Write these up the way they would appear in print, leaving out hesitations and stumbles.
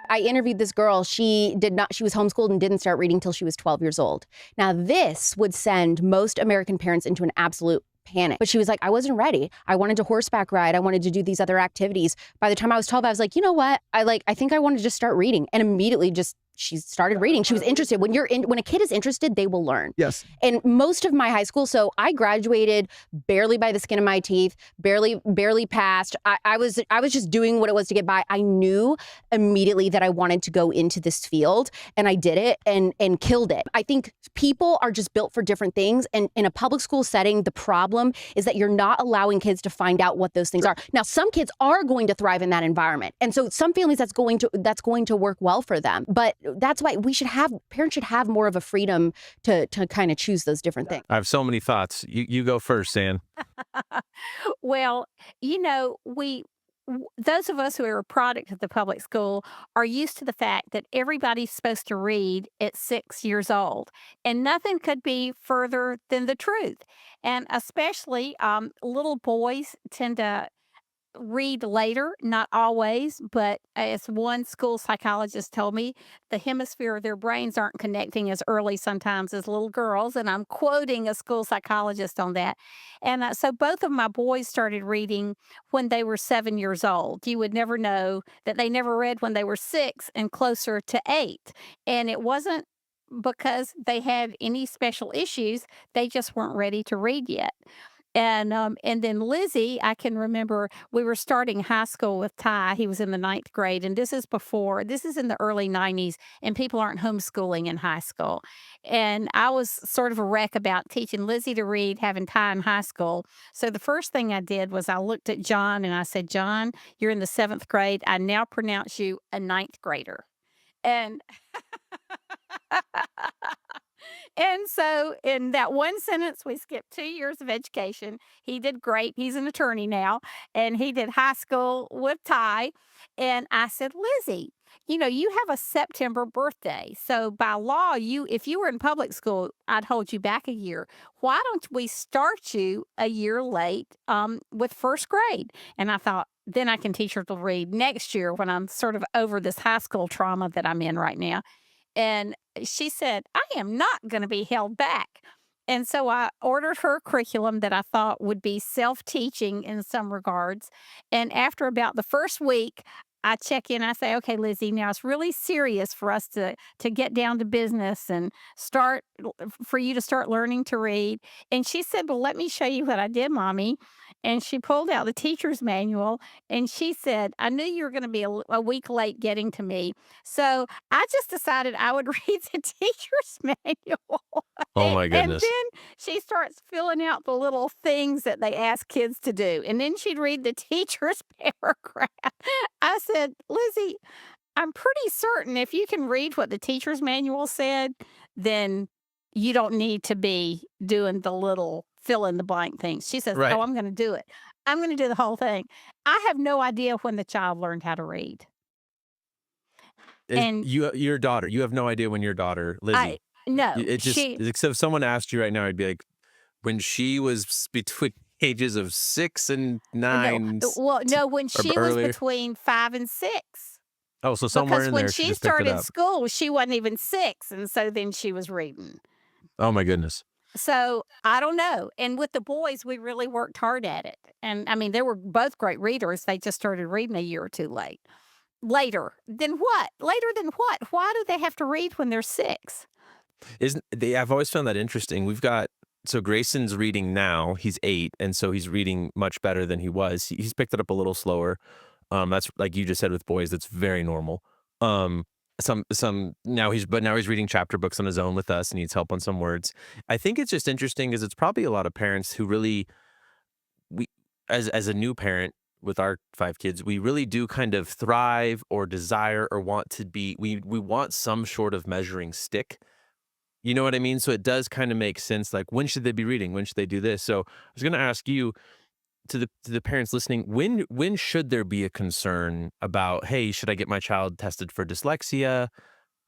I interviewed this girl. She was homeschooled and didn't start reading till she was 12 years old. Now, this would send most American parents into an absolute panic. But she was like, I wasn't ready. I wanted to horseback ride. I wanted to do these other activities. By the time I was 12, I was like, you know what? I think I want to just start reading. And immediately she started reading. She was interested. When a kid is interested, they will learn. Yes. And most of my high school, so I graduated barely by the skin of my teeth, barely passed. I was just doing what it was to get by. I knew immediately that I wanted to go into this field, and I did it and killed it. I think people are just built for different things. And in a public school setting, the problem is that you're not allowing kids to find out what those things are. Now, some kids are going to thrive in that environment. And so some families that's going to work well for them. But that's why parents should have more of a freedom to kind of choose those different things. I have so many thoughts. You go first, Zan. Well, those of us who are a product of the public school are used to the fact that everybody's supposed to read at 6 years old, and nothing could be further than the truth. And especially little boys tend to read later, not always, but as one school psychologist told me, the hemisphere of their brains aren't connecting as early sometimes as little girls. And I'm quoting a school psychologist on that. And so both of my boys started reading when they were 7 years old. You would never know that they never read when they were 6 and closer to 8. And it wasn't because they had any special issues, they just weren't ready to read yet. And then Lizzie, I can remember we were starting high school with Ty. He was in the ninth grade, and this is in the early 90s, and people aren't homeschooling in high school. And I was sort of a wreck about teaching Lizzie to read, having Ty in high school. So the first thing I did was I looked at John and I said, John, you're in the 7th grade. I now pronounce you a ninth grader. And And so, in that one sentence, we skipped 2 years of education. He did great. He's an attorney now, and he did high school with Ty. And I said, Lizzie, you have a September birthday. So by law, if you were in public school, I'd hold you back a year. Why don't we start you a year late with first grade? And I thought, then I can teach her to read next year when I'm sort of over this high school trauma that I'm in right now. And she said, I am not going to be held back. And so I ordered her a curriculum that I thought would be self-teaching in some regards. And after about the first week, I check in. I say, okay, Lizzie, now it's really serious for us to get down to business and for you to start learning to read. And she said, well, let me show you what I did, Mommy. And she pulled out the teacher's manual and she said, I knew you were going to be a week late getting to me. So I just decided I would read the teacher's manual. Oh my And goodness. then she starts filling out the little things that they ask kids to do. And then she'd read the teacher's paragraph. I said, Lizzie, I'm pretty certain if you can read what the teacher's manual said, then you don't need to be doing the little fill in the blank things. She says, Right. oh, I'm going to do it. I'm going to do the whole thing. I have no idea when the child learned how to read. And Your daughter, you have no idea when your daughter, Lizzie, no, except if someone asked you right now, I'd be like, when she was between ages of 6 and 9. No, when she was earlier. between 5 and 6. Oh, so somewhere Because in when there, she just picked it started up. school, she wasn't even 6, and so then she was reading. Oh my goodness. So, I don't know, and with the boys, we really worked hard at it, and, I mean, they were both great readers, they just started reading a year or 2 late. Later than what? Later than what? Why do they have to read when they're 6? I've always found that interesting. So Grayson's reading now, he's 8, and so he's reading much better than he was. He's picked it up a little slower. That's like you just said with boys, that's very normal. Now he's reading chapter books on his own with us and needs help on some words. I think it's just interesting because it's probably a lot of parents who really, as a new parent with our 5 kids, we really do kind of thrive or desire or want to be, we want some sort of measuring stick. You know what I mean? So it does kind of make sense. Like, when should they be reading? When should they do this? So I was going to ask you, to the parents listening, when should there be a concern about, hey, should I get my child tested for dyslexia?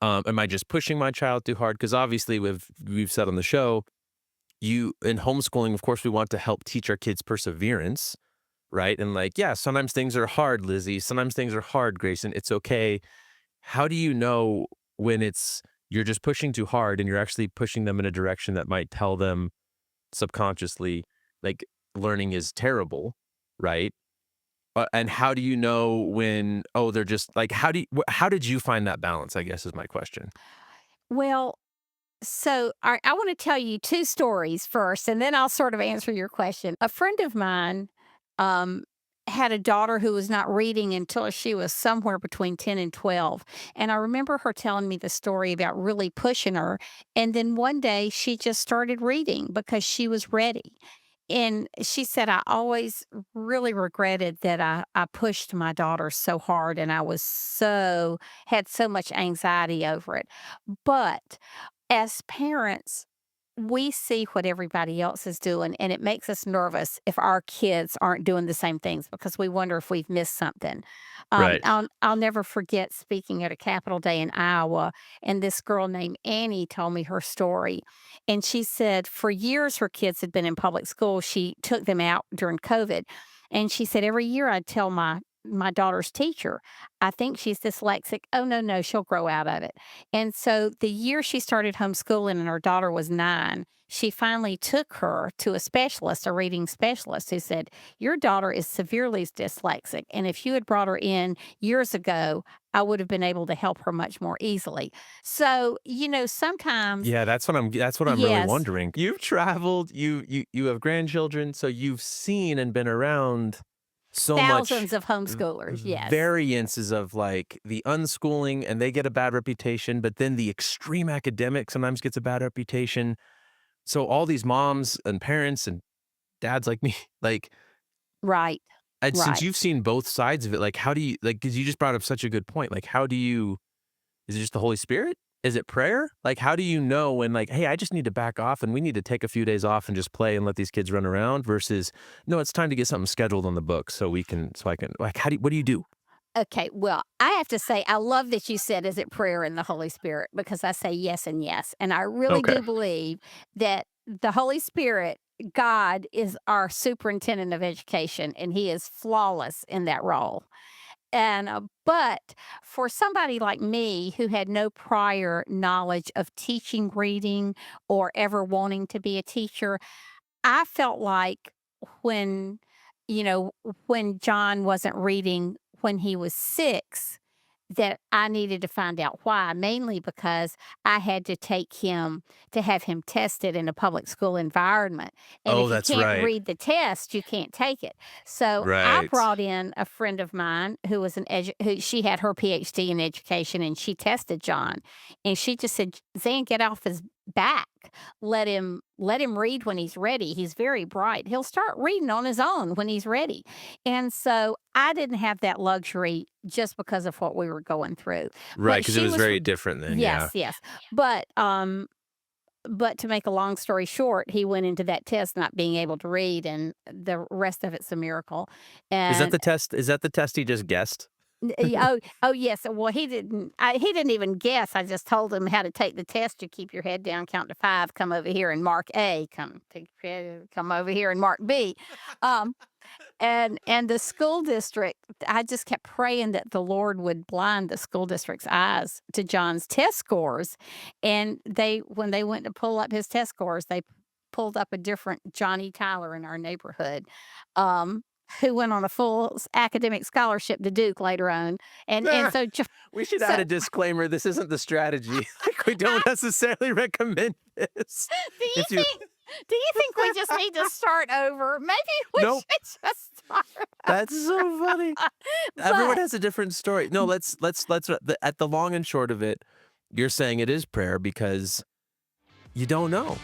Am I just pushing my child too hard? Because obviously we've said on the show, in homeschooling, of course, we want to help teach our kids perseverance, right? And like, yeah, sometimes things are hard, Lizzie. Sometimes things are hard, Grayson. It's okay. how do you know when you're just pushing too hard and you're actually pushing them in a direction that might tell them subconsciously, like, learning is terrible, right? And how do you know when, oh, they're just like, how did you find that balance, I guess is my question. Well, so I want to tell you two stories first, and then I'll sort of answer your question. A friend of mine um, had a daughter who was not reading until she was somewhere between 10 and 12. And I remember her telling me the story about really pushing her. And then one day she just started reading because she was ready. And she said, I always really regretted that I pushed my daughter so hard and I was had so much anxiety over it. But as parents, we see what everybody else is doing, and it makes us nervous if our kids aren't doing the same things because we wonder if we've missed something. Right. I'll never forget speaking at a Capitol Day in Iowa, and this girl named Annie told me her story. And she said for years her kids had been in public school. She took them out during COVID. And she said, every year I'd tell my daughter's teacher, I think she's dyslexic. Oh, no, no, she'll grow out of it. And so the year she started homeschooling and her daughter was 9, she finally took her to a specialist, a reading specialist, who said, your daughter is severely dyslexic. And if you had brought her in years ago, I would have been able to help her much more easily. So, sometimes, Yeah, that's what I'm really yes, wondering. You've traveled, you have grandchildren, so you've seen and been around so much thousands of homeschoolers. Yes. variances of like the unschooling, and they get a bad reputation, but then the extreme academic sometimes gets a bad reputation. So all these moms and parents and dads like me, like, Right. and since Right. you've seen both sides of it, like, how do you, like, because you just brought up such a good point. Like, how do you, is it just the Holy Spirit? Is it prayer? Like, how do you know when, like, hey, I just need to back off and we need to take a few days off and just play and let these kids run around versus, no, it's time to get something scheduled on the book so I can, like, what do you do? Okay, well, I have to say, I love that you said, "Is it prayer and the Holy Spirit?" Because I say yes and yes, and I really Okay. do believe that the Holy Spirit, God, is our superintendent of education, and He is flawless in that role. And but for somebody like me who had no prior knowledge of teaching reading or ever wanting to be a teacher, I felt like when, you know, when John wasn't reading when he was 6, that I needed to find out why, mainly because I had to take him to have him tested in a public school environment. And Oh, if you that's can't right. read the test, you can't take it. So I Right. brought in a friend of mine who was who she had her PhD in education and she tested John. And she just said, Zan, get off his back. Let him read when he's ready. He's very bright. He'll start reading on his own when he's ready. And so I didn't have that luxury just because of what we were going through. Right. But Because it she was was very different then. yes, Yeah. yes. But to make a long story short, he went into that test not being able to read and the rest of it's a miracle. Is that And the test? Is that the test he just guessed? oh, yes. Well, he didn't even guess. I just told him how to take the test. You keep your head down, count to 5, come over here and mark A, come over here and mark B. Um, and the school district, I just kept praying that the Lord would blind the school district's eyes to John's test scores. And when they went to pull up his test scores, they pulled up a different Johnny Tyler in our neighborhood, um, who went on a full academic scholarship to Duke later on. And Ah, so, we should so add a disclaimer. This isn't the strategy. Like, we don't necessarily recommend this. do you If you, think? Do you think we just need to start over? Maybe we nope, should just start. that's so funny. Everyone But has a different story. No, at the long and short of it, you're saying it is prayer because you don't know.